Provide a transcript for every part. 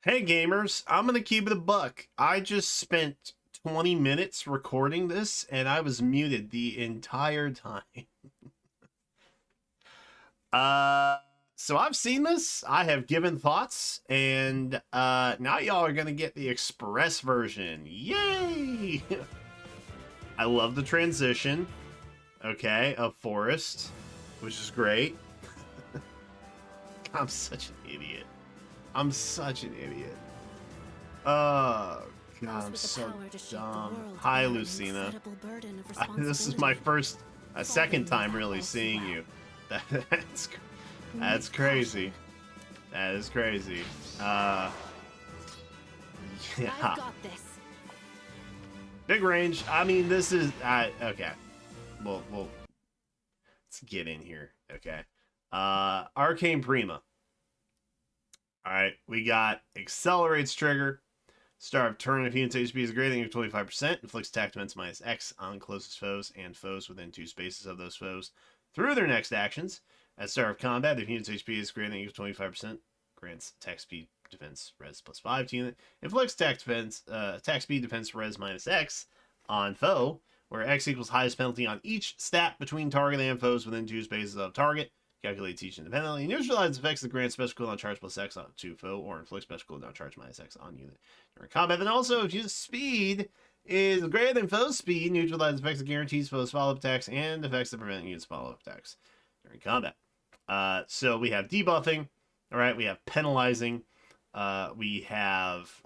Hey gamers, I'm gonna keep it a buck. I just spent 20 minutes recording this and I was muted the entire time. uh so I've seen this, I have given thoughts, and now y'all are gonna get the express version. Yay! I love the transition, okay, of forest, which is great. I'm such an idiot. I'm such an idiot. Oh, God, I'm so dumb. Hi, Lucina. This is my second time really seeing you. That's crazy. That is crazy. Yeah. Big range. I mean, this is okay. Well, let's get in here. Okay. Arcane Prima. All right, we got Accelerates trigger. Start of turn if unit's HP is greater than 25%, inflicts attack defense minus X on closest foes and foes within 2 spaces of those foes through their next actions. At start of combat, if unit's HP is greater than 25%, grants attack speed defense res plus 5 to unit. Inflicts attack speed defense res minus X on foe, where X equals highest penalty on each stat between target and foes within 2 spaces of target. Calculates each independently. Neutralizes effects that grant special cooldown charge plus X on to foe, or inflict special cooldown charge minus X on unit during combat. Then also, if unit speed is greater than foe's speed, neutralizes effects that guarantees foe's follow-up attacks and effects that prevent unit's follow-up attacks during combat. So we have debuffing. All right, we have penalizing. We have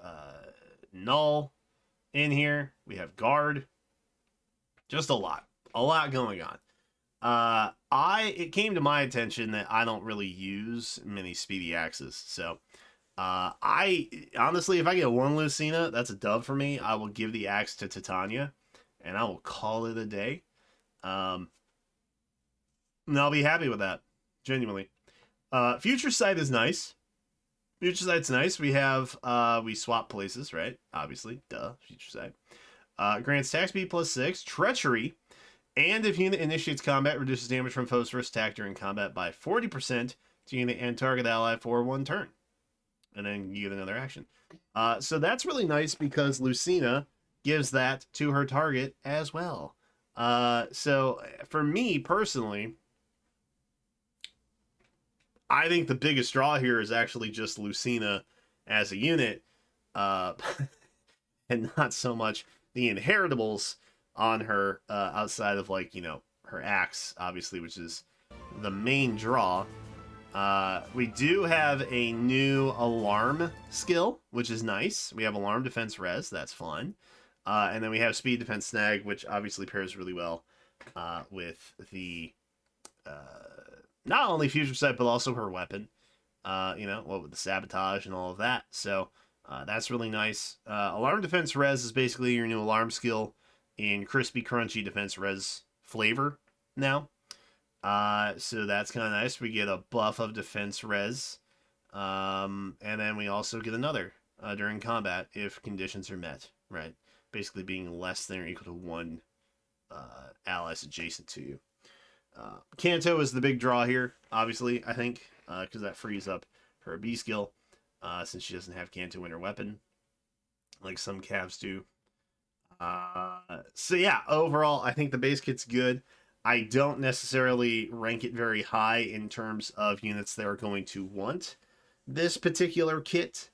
null in here. We have guard. Just a lot going on. It came to my attention that I don't really use many speedy axes. So, I honestly, if I get one Lucina, that's a dub for me. I will give the axe to Titania and I will call it a day. And I'll be happy with that. Genuinely. Future Sight is nice. Future Sight's nice. We have, we swap places, right? Obviously, duh, Future Sight. Grants attack speed plus 6, Treachery. And if unit initiates combat, reduces damage from foe's first attack during combat by 40% to unit and target ally for 1 turn. And then you get another action. So that's really nice because Lucina gives that to her target as well. So for me personally, I think the biggest draw here is actually just Lucina as a unit, and not so much the inheritables on her, outside of, like, you know, her axe, obviously, which is the main draw. We do have a new alarm skill, which is nice. We have alarm defense res, that's fun. And then we have speed defense snag, which obviously pairs really well with the not only future sight but also her weapon. You know, what with the sabotage and all of that. So that's really nice. Alarm defense res is basically your new alarm skill in crispy crunchy defense res flavor now. So that's kind of nice. We get a buff of defense res, and then we also get another during combat if conditions are met, right? Basically being less than or equal to 1 allies adjacent to you. Kanto is the big draw here, obviously, I think, because that frees up her B skill, since she doesn't have Kanto in her weapon like some Cavs do. So yeah, overall, I think the base kit's good. I don't necessarily rank it very high in terms of units that are going to want this particular kit.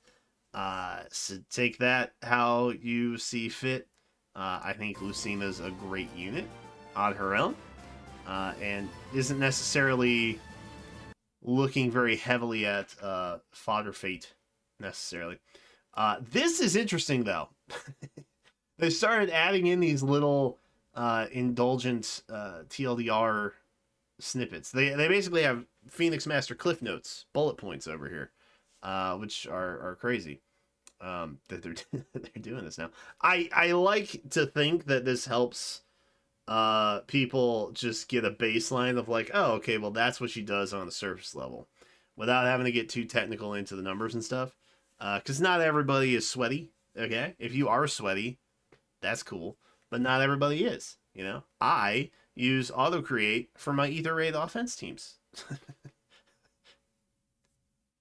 So take that how you see fit. I think Lucina's a great unit on her own, and isn't necessarily looking very heavily at Fodder Fate necessarily. This is interesting though. They started adding in these little indulgent TLDR snippets. They basically have Phoenix Master Cliff Notes, bullet points over here, which are crazy that they're they're doing this now. I like to think that this helps people just get a baseline of like, oh, okay, well that's what she does on the surface level, without having to get too technical into the numbers and stuff. Because not everybody is sweaty. Okay, if you are sweaty, that's cool, but not everybody is, you know? I use auto create for my Ether Raid offense teams.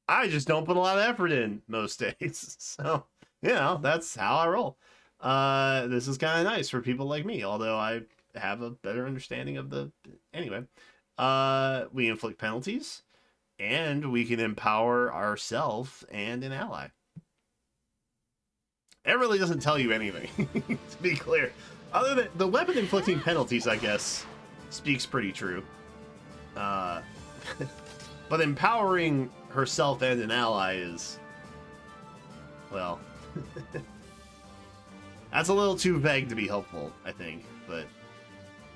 I just don't put a lot of effort in most days. So, you know, that's how I roll. This is kind of nice for people like me, although I have a better understanding of the. Anyway, we inflict penalties, and we can empower ourselves and an ally. It really doesn't tell you anything, to be clear. Other than the weapon inflicting penalties, I guess, speaks pretty true. But empowering herself and an ally is, well, that's a little too vague to be helpful, I think. But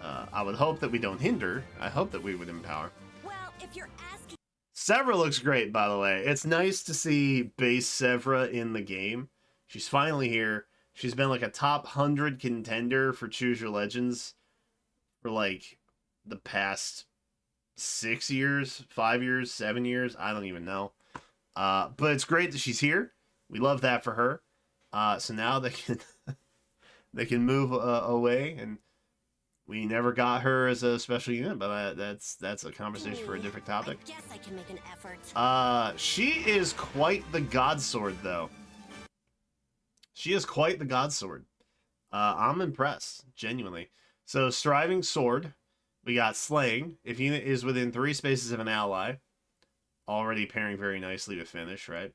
I would hope that we don't hinder. I hope that we would empower. Well, if you're asking... Sevra looks great, by the way. It's nice to see base Sevra in the game. She's finally here. She's been like a top 100 contender for Choose Your Legends for like the past 6 years, 5 years, 7 years. I don't even know. But it's great that she's here. We love that for her. So now they can they can move away, and we never got her as a special unit, but that's a conversation for a different topic. I guess I can make an effort. She is quite the godsword, though. She is quite the godsword. I'm impressed, genuinely. So, Striving Sword, we got Slaying. If unit is within 3 spaces of an ally, already pairing very nicely with Finish, right?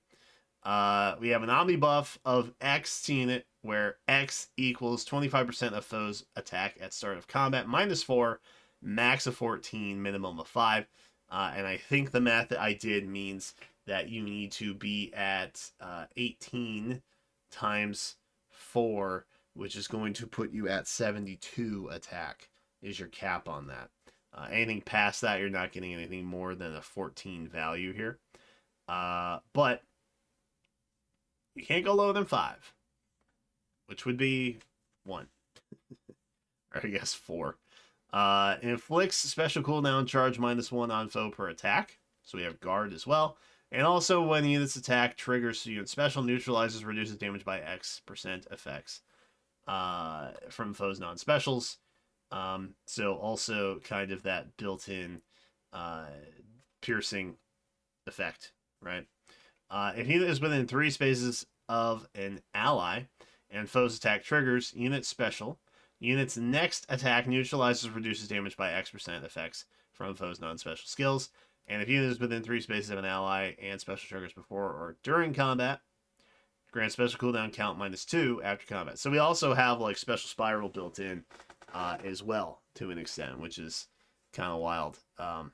We have an Omni buff of X to unit, where X equals 25% of foe's attack at start of combat, -4, max of 14, minimum of 5. And I think the math that I did means that you need to be at 18 times 4, which is going to put you at 72 attack, is your cap on that. Anything past that, you're not getting anything more than a 14 value here. But you can't go lower than 5, which would be 1. Or I guess 4. Inflicts special cooldown charge -1 on foe per attack. So we have guard as well. And also, when the unit's attack triggers unit special, neutralizes, reduces damage by X% effects from foes' non-specials. So also kind of that built-in piercing effect, right? If unit is within 3 spaces of an ally and foe's attack triggers, unit special, unit's next attack neutralizes, reduces damage by X% effects from foe's non-special skills. And if unit is within 3 spaces of an ally and special triggers before or during combat, grant special cooldown count -2 after combat. So we also have like special spiral built in as well to an extent, which is kind of wild. A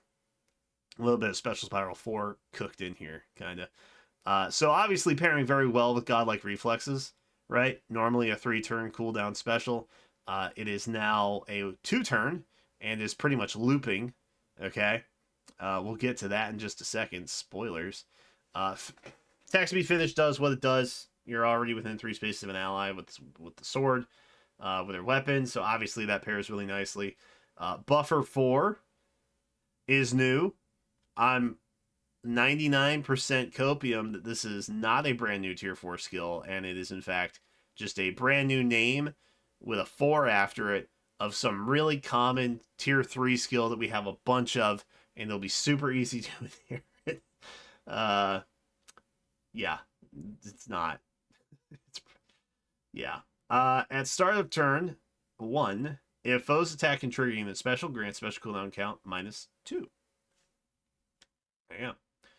little bit of special spiral 4 cooked in here, kind of. So obviously pairing very well with godlike reflexes, right? Normally a 3-turn cooldown special. It is now a 2-turn and is pretty much looping. Okay. We'll get to that in just a second. Spoilers. Attack speed finish does what it does. You're already within 3 spaces of an ally with the sword, with their weapon. So obviously that pairs really nicely. Buffer 4 is new. I'm 99% copium that this is not a brand new tier 4 skill, and it is in fact just a brand new name with a 4 after it of some really common tier 3 skill that we have a bunch of, and it'll be super easy to inherit. Yeah, it's not. Yeah. At start of turn 1, if foes attack and trigger unit special, grant special cooldown count -2. Yeah.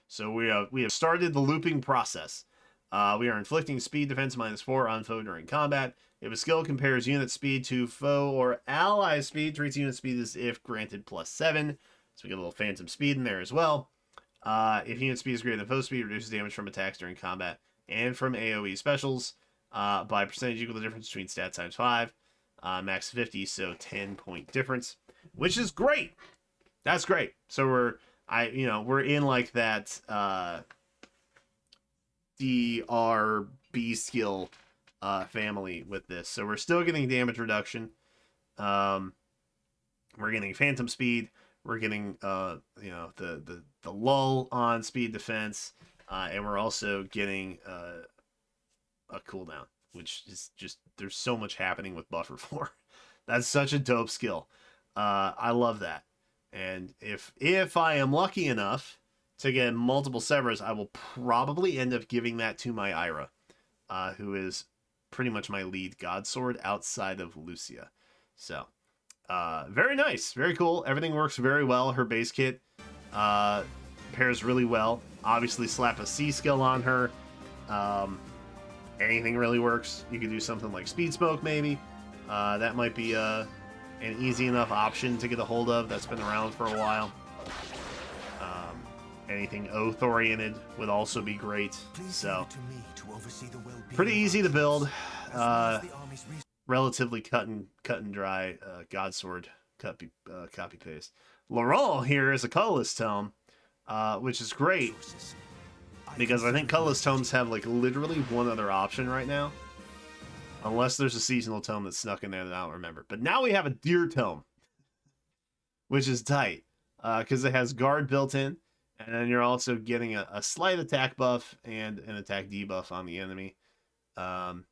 So we have started the looping process. We are inflicting speed defense -4 on foe during combat. If a skill compares unit speed to foe or ally speed, treats unit speed as if granted +7. So we get a little phantom speed in there as well. If unit speed is greater than foe speed, reduces damage from attacks during combat and from AoE specials by percentage equal to the difference between stat times 5. Max 50, so 10-point difference, which is great. That's great. So we're in like that DRB skill family with this. So we're still getting damage reduction. We're getting phantom speed. We're getting the lull on speed defense, and we're also getting a cooldown, which is just, there's so much happening with Buffer 4. That's such a dope skill. I love that. And if I am lucky enough to get multiple severs, I will probably end up giving that to my Ira, who is pretty much my lead god sword outside of Lucia. So, very nice, very cool. Everything works very well. Her base kit pairs really well. Obviously, slap a C skill on her. Anything really works. You could do something like Speed Smoke, maybe. That might be an easy enough option to get a hold of. That's been around for a while. Anything oath-oriented would also be great. So, pretty easy to build. Relatively cut and dry God Sword copy paste. Laurel here is a colorless tome, which is great because I think colorless tomes have like literally one other option right now, unless there's a seasonal tome that's snuck in there that I don't remember. But now we have a deer tome, which is tight because it has guard built in. And then you're also getting a slight attack buff and an attack debuff on the enemy. The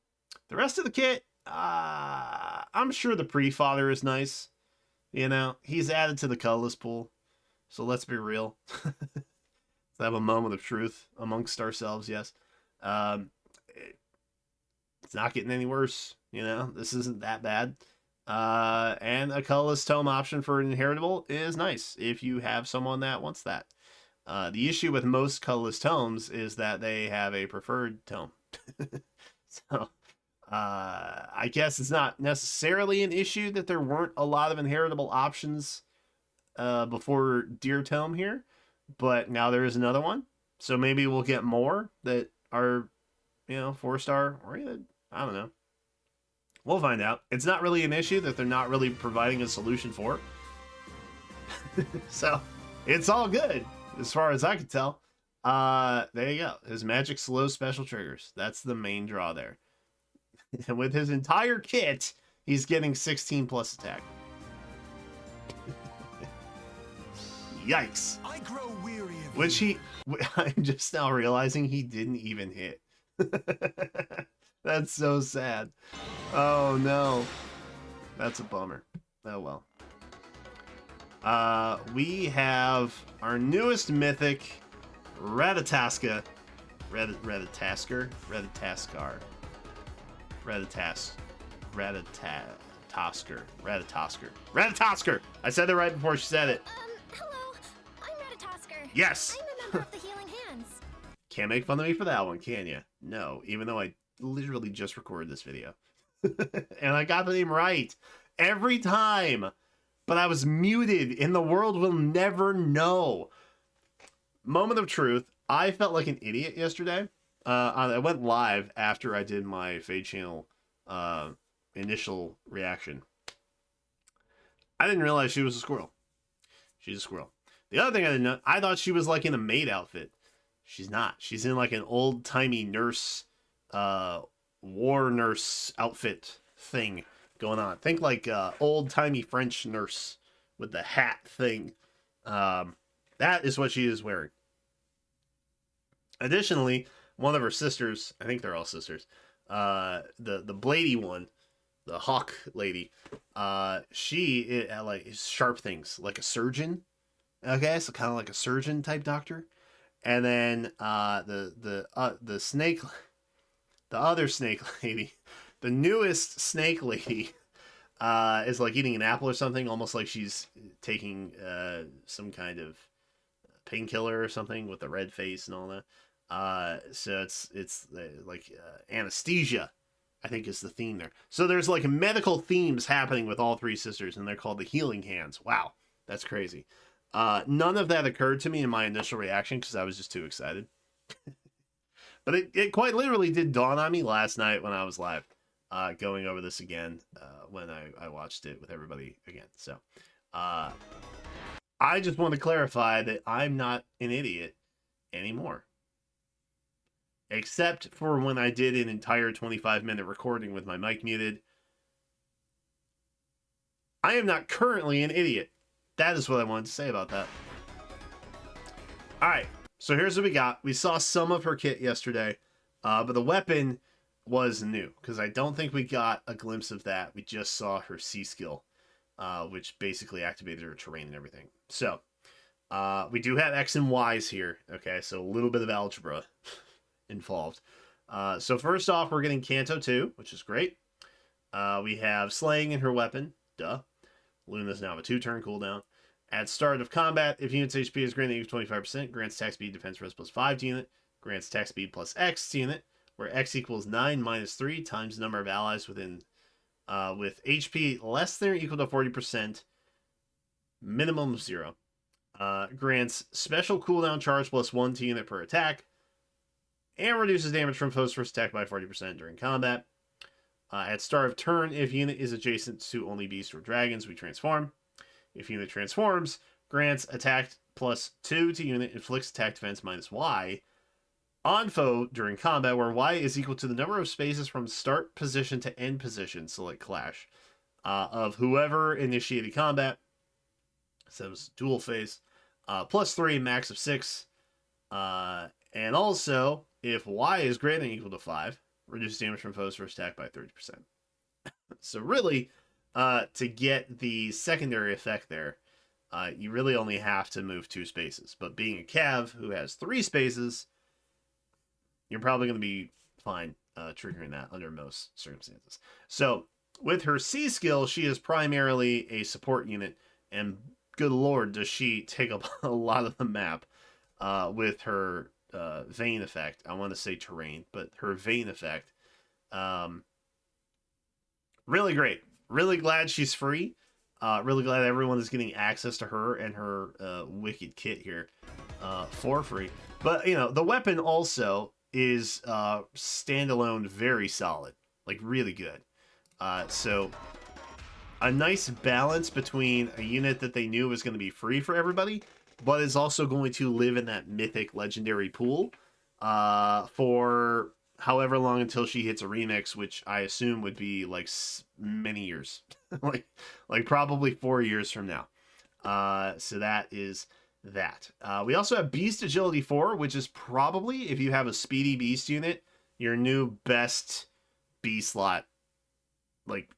rest of the kit, I'm sure the pre-father is nice. You know, he's added to the colorless pool. So let's be real. Let's have a moment of truth amongst ourselves, yes. It's not getting any worse. You know, this isn't that bad. And a colorless tome option for an inheritable is nice if you have someone that wants that. The issue with most colorless tomes is that they have a preferred tome. So, I guess it's not necessarily an issue that there weren't a lot of inheritable options before Deer Tome here, but now there is another one. So maybe we'll get more that are, 4-star oriented. I don't know. We'll find out. It's not really an issue that they're not really providing a solution for. So, it's all good. As far as I can tell. There you go. His magic slow special triggers. That's the main draw there. And with his entire kit, he's getting 16 plus attack. Yikes. I grow weary of which I'm just now realizing he didn't even hit. That's so sad. Oh no. That's a bummer. Oh well. We have our newest mythic, Ratatoskr. Ratatoskr. I said it right before she said it. Hello. I'm Ratatoskr. Yes. I'm a member of the Healing Hands. Can't make fun of me for that one, can you? No, even though I literally just recorded this video. And I got the name right every time. But I was muted, and the world will never know. Moment of truth. I felt like an idiot yesterday. I went live after I did my Fade channel initial reaction. I didn't realize she was a squirrel. She's a squirrel. The other thing I didn't know, I thought she was like in a maid outfit. She's not. She's in like an old-timey nurse, war nurse outfit thing going on. Think like old-timey French nurse with the hat thing. That is what she is wearing. Additionally, one of her sisters, I think they're all sisters, the Blady one, the hawk lady, she like sharp things, like a surgeon. Okay, so kind of like a surgeon type doctor. And then the snake, the other snake lady, the newest snake lady, is like eating an apple or something, almost like she's taking some kind of painkiller or something with the red face and all that. So it's like anesthesia, I think is the theme there. So there's like medical themes happening with all three sisters, and they're called the Healing Hands. Wow, that's crazy. None of that occurred to me in my initial reaction because I was just too excited. But it quite literally did dawn on me last night when I was live, going over this again, when I watched it with everybody again. So I just want to clarify that I'm not an idiot anymore. Except for when I did an entire 25-minute recording with my mic muted. I am not currently an idiot. That is what I wanted to say about that. Alright, so here's what we got. We saw some of her kit yesterday, but the weapon was new, because I don't think we got a glimpse of that. We just saw her C skill, which basically activated her terrain and everything. So, We do have X and Y's here. Okay, so a little bit of algebra involved. So first off, we're getting Kanto 2, which is great. We have Slaying in her weapon. Duh. Luna's now a 2-turn cooldown. At start of combat, if unit's HP is greater than equal 25%, grants attack speed, defense res plus 5 to unit, grants attack speed plus X to unit, where X equals 9 minus 3 times the number of allies within with HP less than or equal to 40%, minimum of 0. Grants special cooldown charge plus 1 to unit per attack, and reduces damage from foes first attack by 40% during combat. At start of turn, if unit is adjacent to only beasts or dragons, we transform. If unit transforms, grants attack plus 2 to unit, inflicts attack defense minus Y on foe during combat, where Y is equal to the number of spaces from start position to end position, select clash, of whoever initiated combat. So it was dual phase. Plus 3, max of 6. And also, if Y is greater than or equal to 5, reduce damage from foes first attack by 30%. So really, to get the secondary effect there, you really only have to move 2 spaces. But being a Cav who has 3 spaces, you're probably going to be fine triggering that under most circumstances. So with her C skill, she is primarily a support unit, and good lord, does she take up a lot of the map with her vein effect. I want to say terrain, but her vein effect. Really great. Really glad she's free. Really glad everyone is getting access to her and her wicked kit here for free. But, you know, the weapon also is standalone very solid. Like, really good. So, a nice balance between a unit that they knew was going to be free for everybody, but is also going to live in that mythic legendary pool for however long until she hits a remix, which I assume would be like many years, like probably 4 years from now. So that is that. We also have Beast Agility 4, which is probably, if you have a speedy beast unit, your new best B slot, like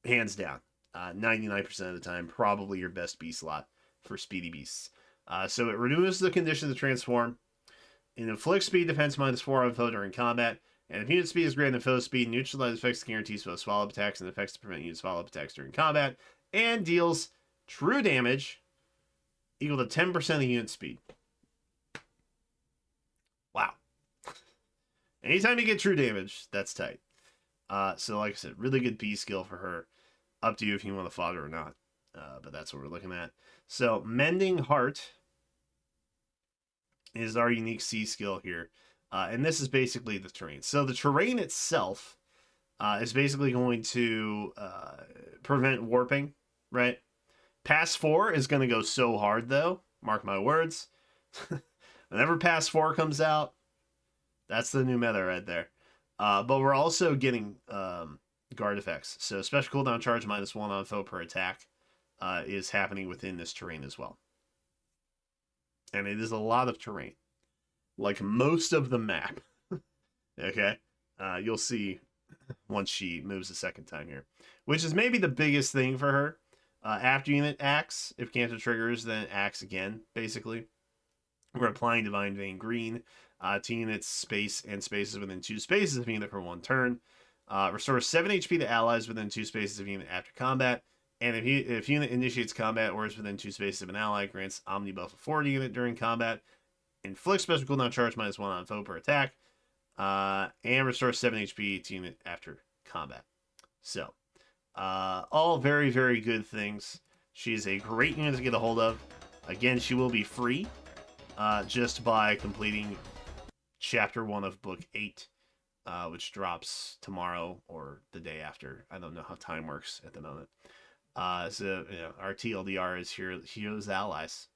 hands down. 99% of the time, probably your best B slot for speedy beasts. So it renews the condition to transform. It inflicts speed defense minus 4 on foe during combat. And if unit speed is greater than foe speed, neutralize effects guarantees foe's follow-up attacks and effects to prevent units' follow-up attacks during combat. And deals true damage equal to 10% of unit speed. Wow. Anytime you get true damage, that's tight. So like I said, really good B skill for her. Up to you if you want to fodder or not. But that's what we're looking at. So Mending Heart is our unique C skill here. And this is basically the terrain. So the terrain itself is basically going to prevent warping, right? Pass 4 is going to go so hard, though. Mark my words. Whenever Pass 4 comes out, that's the new meta right there. But we're also getting guard effects. So special cooldown charge minus 1 on foe per attack is happening within this terrain as well. And it is a lot of terrain. Like most of the map. Okay? You'll see once she moves a second time here. Which is maybe the biggest thing for her. After unit acts, if Kanto triggers, then it acts again, basically. We're applying Divine Vein Green to units space and spaces within 2 spaces of unit for 1 turn. Restores 7 HP to allies within 2 spaces of unit after combat. And if unit initiates combat or is within 2 spaces of an ally, grants Omnibuff of 4 to unit during combat. Inflicts special cooldown charge minus 1 on foe per attack. And restores 7 HP to unit after combat. So, all very, very good things. She's a great unit to get a hold of. Again, she will be free just by completing Chapter 1 of Book 8, which drops tomorrow or the day after. I don't know how time works at the moment. So, you know, our TLDR is Hero's Allies.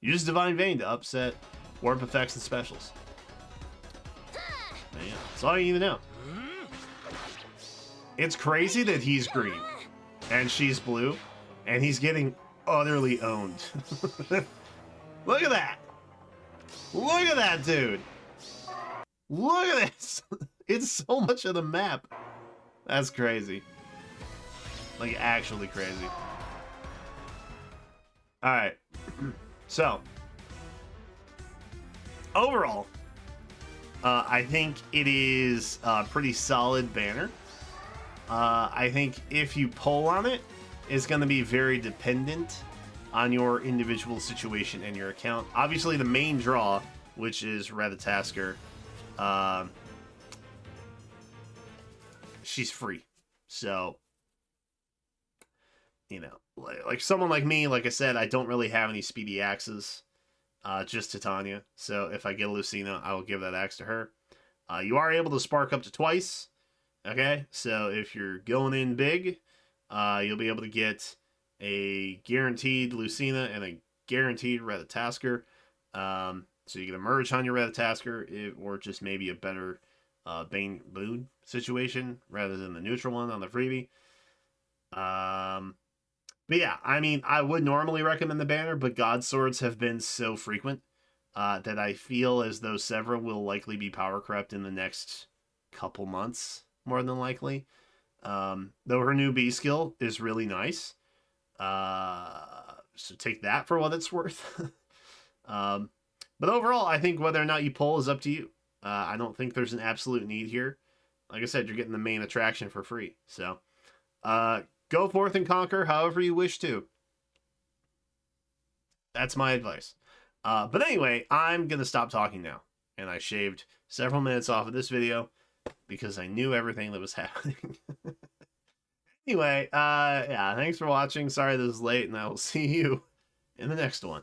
Use Divine Vein to upset warp effects and specials. Man, that's all you need to know. It's crazy that he's green and she's blue and he's getting utterly owned. Look at that. Look at that, dude. Look at this. It's so much of the map. That's crazy. Like, actually crazy. Alright. So, overall, I think it is a pretty solid banner. I think if you pull on it, it's going to be very dependent on your individual situation and your account. Obviously, the main draw, which is Ratatoskr, she's free. So, you know, like someone like me, like I said, I don't really have any speedy axes, just Titania. So if I get a Lucina, I will give that axe to her. You are able to spark up to twice. Okay, so if you're going in big, you'll be able to get a guaranteed Lucina and a guaranteed Ratatoskr. So you get a merge on your Ratatoskr, or just maybe a better Bane Boon situation rather than the neutral one on the freebie. But yeah, I mean, I would normally recommend the banner, but God Swords have been so frequent that I feel as though Severa will likely be power crept in the next couple months, more than likely. Though her new B skill is really nice. So take that for what it's worth. But overall, I think whether or not you pull is up to you. I don't think there's an absolute need here. Like I said, you're getting the main attraction for free. So go forth and conquer however you wish to. That's my advice. But anyway, I'm going to stop talking now. And I shaved several minutes off of this video because I knew everything that was happening. Anyway, yeah, thanks for watching. Sorry this is late, and I will see you in the next one.